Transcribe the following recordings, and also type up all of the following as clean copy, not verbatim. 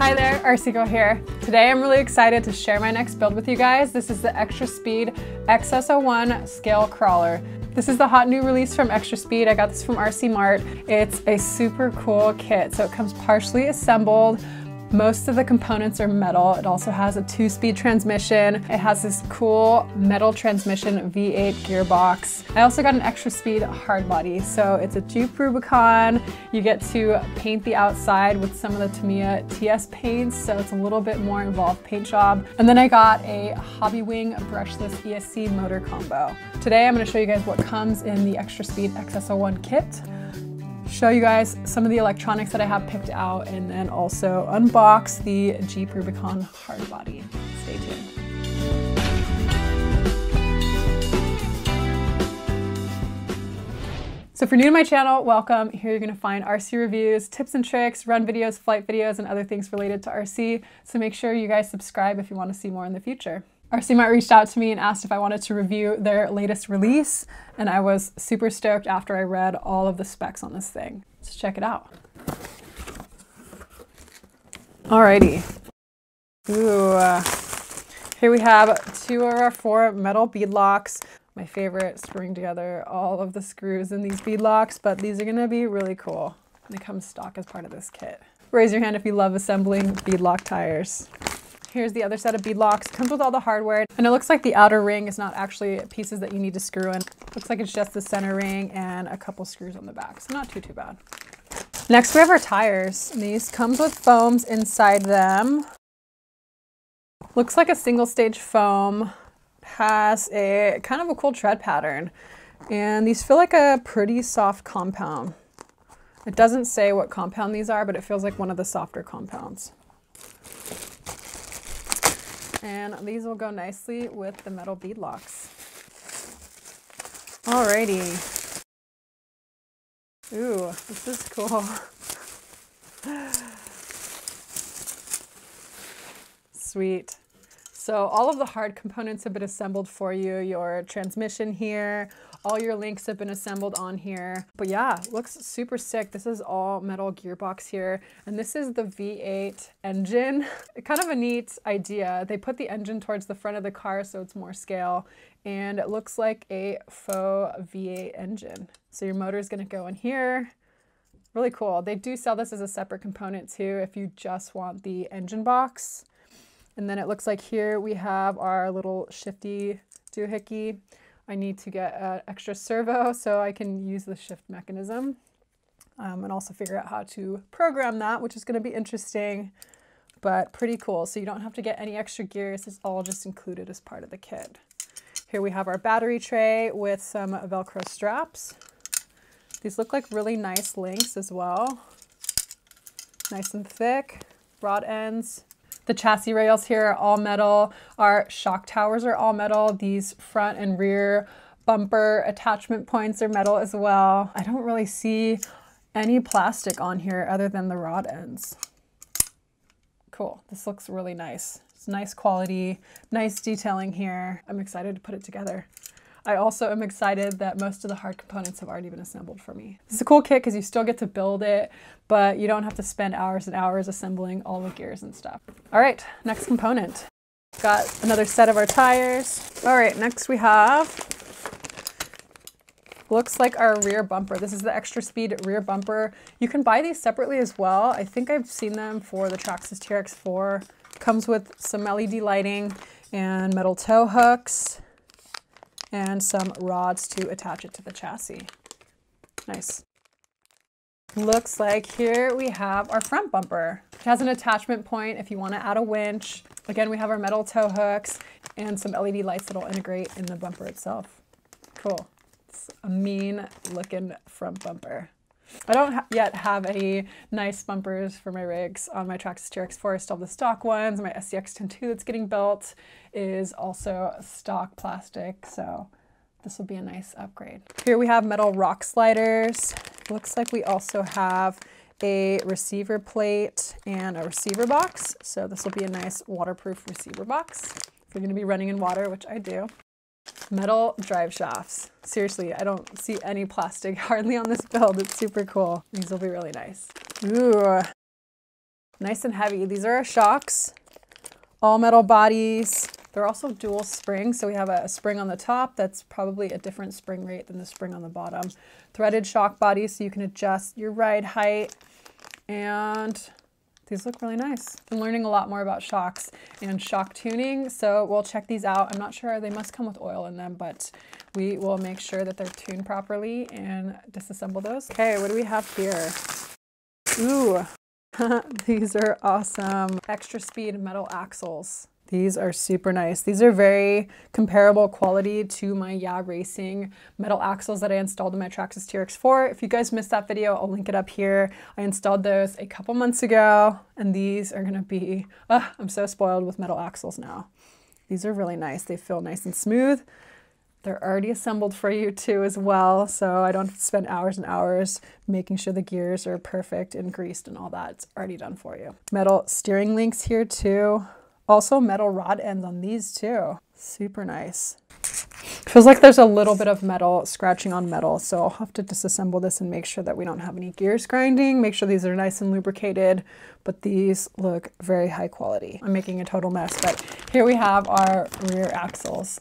Hi there, RC Girl here. Today I'm really excited to share my next build with you guys. This is the Xtra Speed XS01 scalecrawler. This is the hot new release from Xtra Speed. I got this from rcMart. It's a super cool kit. So it comes partially assembled. Most of the components are metal. It also has a 2-speed transmission. It has this cool metal transmission V8 gearbox. I also got an Xtra Speed Hardbody. So it's a Jeep Rubicon. You get to paint the outside with some of the Tamiya TS paints, so it's a little bit more involved paint job. And then I got a Hobbywing brushless ESC motor combo. Today I'm going to show you guys what comes in the Xtra Speed XS01 kit. Show you guys some of the electronics that I have picked out, and then also unbox the Jeep Rubicon Hardbody. Stay tuned. So if you're new to my channel, welcome. Here you're going to find RC reviews, tips and tricks, run videos, flight videos, and other things related to RC. So make sure you guys subscribe if you want to see more in the future. rcMart reached out to me and asked if I wanted to review their latest release, and I was super stoked after I read all of the specs on this thing. Let's check it out. Alrighty. Ooh. Here we have 2 of our 4 metal bead locks. My favorite, screwing together all of the screws in these bead locks, but these are gonna be really cool. They come stock as part of this kit. Raise your hand if you love assembling bead lock tires. Here's the other set of bead locks. It comes with all the hardware, and it looks like the outer ring is not actually pieces that you need to screw in. Looks like it's just the center ring and a couple screws on the back, so not too bad. Next we have our tires. These comes with foams inside them. Looks like a single stage foam. Has a kind of a cool tread pattern, and these feel like a pretty soft compound. It doesn't say what compound these are, but it feels like one of the softer compounds. And these will go nicely with the metal bead locks. Alrighty. Ooh, this is cool. Sweet. So all of the hard components have been assembled for you. Your transmission here, all your links have been assembled on here. But yeah, looks super sick. This is all metal gearbox here. And this is the V8 engine. Kind of a neat idea. They put the engine towards the front of the car so it's more scale. And it looks like a faux V8 engine. So your motor is going to go in here. Really cool. They do sell this as a separate component too if you just want the engine box. And then it looks like here we have our little shifty doohickey. I need to get an extra servo so I can use the shift mechanism and also figure out how to program that, which is going to be interesting, but pretty cool. So you don't have to get any extra gears. It's all just included as part of the kit. Here we have our battery tray with some Velcro straps. These look like really nice links as well. Nice and thick, broad ends. The chassis rails here are all metal. Our shock towers are all metal. These front and rear bumper attachment points are metal as well. I don't really see any plastic on here other than the rod ends. Cool. This looks really nice. It's nice quality, nice detailing here. I'm excited to put it together. I also am excited that most of the hard components have already been assembled for me. This is a cool kit because you still get to build it, but you don't have to spend hours and hours assembling all the gears and stuff. All right, next component. Got another set of our tires. All right, next we have, looks like our rear bumper. This is the Xtra Speed rear bumper. You can buy these separately as well. I think I've seen them for the Traxxas TRX4. Comes with some LED lighting and metal tow hooks, and some rods to attach it to the chassis. Nice. Looks like here we have our front bumper. It has an attachment point if you want to add a winch. Again, we have our metal tow hooks and some LED lights that'll integrate in the bumper itself. Cool. It's a mean looking front bumper. I don't yet have any nice bumpers for my rigs on my Traxxas TRX4. I still have the stock ones. My SCX-102 that's getting built is also stock plastic, so this will be a nice upgrade. Here we have metal rock sliders. Looks like we also have a receiver plate and a receiver box. So this will be a nice waterproof receiver box if you're going to be running in water, which I do. Metal drive shafts. Seriously, I don't see any plastic hardly on this build. It's super cool. These will be really nice. Ooh. Nice and heavy. These are our shocks, all metal bodies. They're also dual spring, so we have a spring on the top that's probably a different spring rate than the spring on the bottom. Threaded shock bodies so you can adjust your ride height, and these look really nice. I'm learning a lot more about shocks and shock tuning, so we'll check these out. I'm not sure, they must come with oil in them, but we will make sure that they're tuned properly and disassemble those. Okay, what do we have here? Ooh, these are awesome. Xtra Speed metal axles. These are super nice. These are very comparable quality to my Yeah Racing metal axles that I installed in my Traxxas TRX4. If you guys missed that video, I'll link it up here. I installed those a couple months ago, and these are gonna be, I'm so spoiled with metal axles now. These are really nice. They feel nice and smooth. They're already assembled for you too as well, so I don't have to spend hours and hours making sure the gears are perfect and greased and all that. It's already done for you. Metal steering links here too. Also metal rod ends on these too. Super nice. Feels like there's a little bit of metal scratching on metal, so I'll have to disassemble this and make sure that we don't have any gears grinding. Make sure these are nice and lubricated, but these look very high quality. I'm making a total mess, but here we have our rear axles.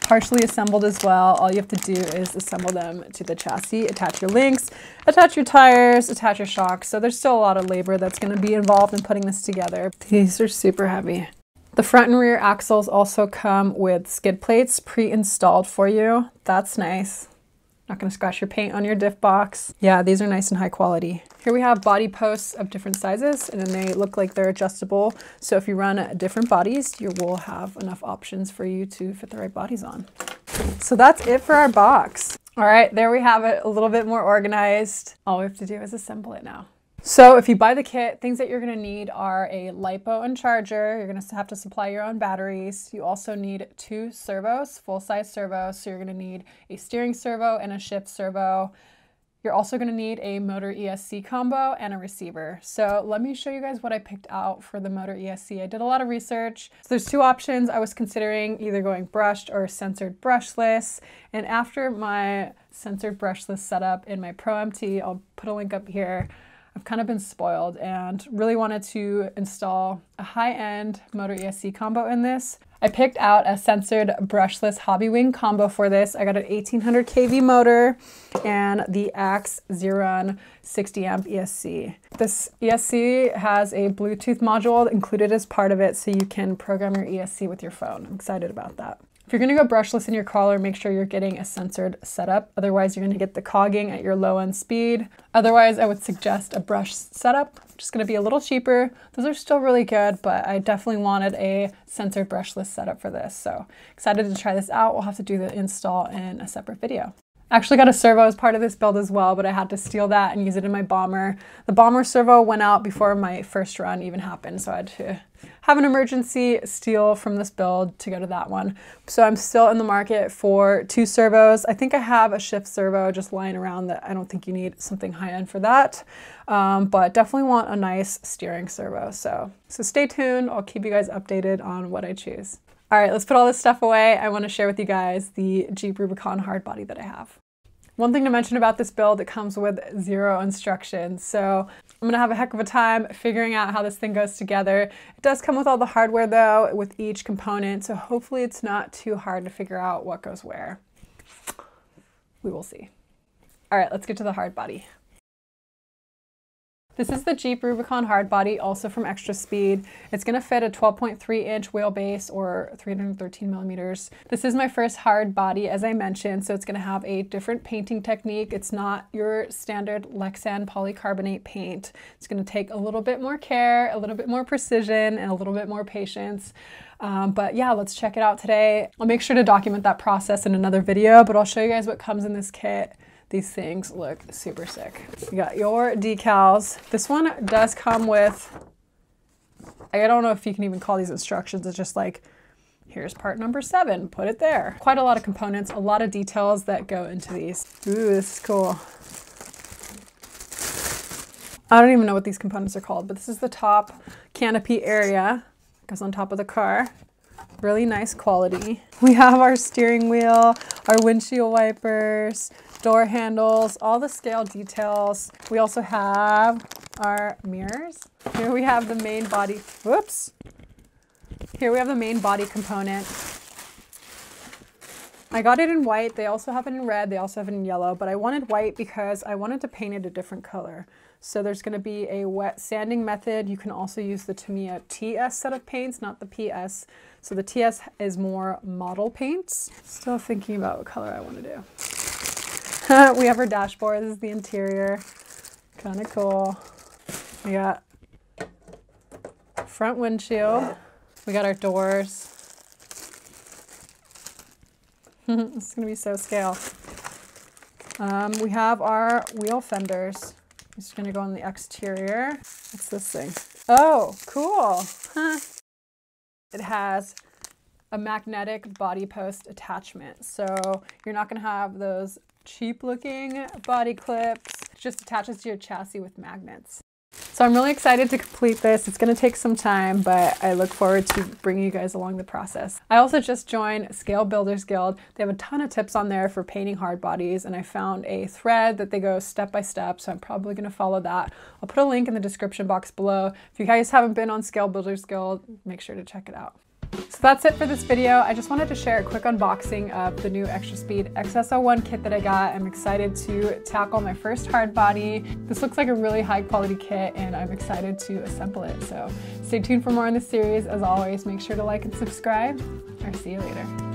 Partially assembled as well. All you have to do is assemble them to the chassis, attach your links, attach your tires, attach your shocks. So there's still a lot of labor that's going to be involved in putting this together. These are super heavy. The front and rear axles also come with skid plates pre-installed for you. That's nice. Not going to scratch your paint on your diff box. Yeah, these are nice and high quality. Here we have body posts of different sizes, and then they look like they're adjustable. So if you run different bodies, you will have enough options for you to fit the right bodies on. So that's it for our box. All right, there we have it, a little bit more organized. All we have to do is assemble it now. So if you buy the kit, things that you're gonna need are a LiPo and charger. You're gonna have to supply your own batteries. You also need 2 servos, full-size servos. So you're gonna need a steering servo and a shift servo. You're also gonna need a motor ESC combo and a receiver. So let me show you guys what I picked out for the motor ESC. I did a lot of research. So there's 2 options. I was considering either going brushed or censored brushless. And after my censored brushless setup in my Pro MT, I'll put a link up here, I've kind of been spoiled and really wanted to install a high-end motor ESC combo in this. I picked out a censored brushless hobby wing combo for this. I got an 1800 kV motor and the Xtra 60 amp ESC. This ESC has a Bluetooth module included as part of it, so you can program your ESC with your phone. I'm excited about that. If you're gonna go brushless in your crawler, make sure you're getting a censored setup. Otherwise, you're gonna get the cogging at your low end speed. Otherwise, I would suggest a brush setup, which is gonna be a little cheaper. Those are still really good, but I definitely wanted a censored brushless setup for this. So excited to try this out. We'll have to do the install in a separate video. I actually got a servo as part of this build as well, but I had to steal that and use it in my bomber. The bomber servo went out before my first run even happened, so I had to have an emergency steal from this build to go to that one. So I'm still in the market for 2 servos. I think I have a shift servo just lying around that I don't think you need something high-end for that, but definitely want a nice steering servo. So stay tuned. I'll keep you guys updated on what I choose. All right, let's put all this stuff away. I want to share with you guys the Jeep Rubicon hardbody that I have. One thing to mention about this build, it comes with 0 instructions. So I'm gonna have a heck of a time figuring out how this thing goes together. It does come with all the hardware though, with each component. So hopefully it's not too hard to figure out what goes where. We will see. All right, let's get to the hardbody. This is the Jeep Rubicon hardbody, also from Xtra Speed. It's gonna fit a 12.3 inch wheelbase or 313 millimeters. This is my first hardbody, as I mentioned, so it's gonna have a different painting technique. It's not your standard Lexan polycarbonate paint. It's gonna take a little bit more care, a little bit more precision, and a little bit more patience. But yeah, let's check it out today. I'll make sure to document that process in another video, but I'll show you guys what comes in this kit. These things look super sick. You got your decals. This one does come with, I don't know if you can even call these instructions. It's just like, here's part number 7, put it there. Quite a lot of components, a lot of details that go into these. Ooh, this is cool. I don't even know what these components are called, but this is the top canopy area. It goes on top of the car. Really nice quality. We have our steering wheel, our windshield wipers, door handles, all the scale details. We also have our mirrors. Here we have the main body, whoops. Here we have the main body component. I got it in white. They also have it in red. They also have it in yellow, but I wanted white because I wanted to paint it a different color. So there's going to be a wet sanding method. You can also use the Tamiya TS set of paints, not the PS. So the TS is more model paints. Still thinking about what color I want to do. We have our dashboard. This is the interior. Kind of cool. We got front windshield. We got our doors. This is going to be so scale. We have our wheel fenders. I'm just going to go on the exterior. What's this thing? Oh, cool. Huh. It has a magnetic body post attachment. So you're not going to have those cheap looking body clips. It just attaches to your chassis with magnets. So I'm really excited to complete this. It's going to take some time, but I look forward to bringing you guys along the process. I also just joined Scale Builders Guild. They have a ton of tips on there for painting hard bodies, and I found a thread that they go step by step, so I'm probably going to follow that. I'll put a link in the description box below. If you guys haven't been on Scale Builders Guild, make sure to check it out. So that's it for this video. I just wanted to share a quick unboxing of the new Xtra Speed XS01 kit that I got. I'm excited to tackle my first hard body. This looks like a really high quality kit and I'm excited to assemble it. So stay tuned for more in this series. As always, make sure to like and subscribe. I'll see you later.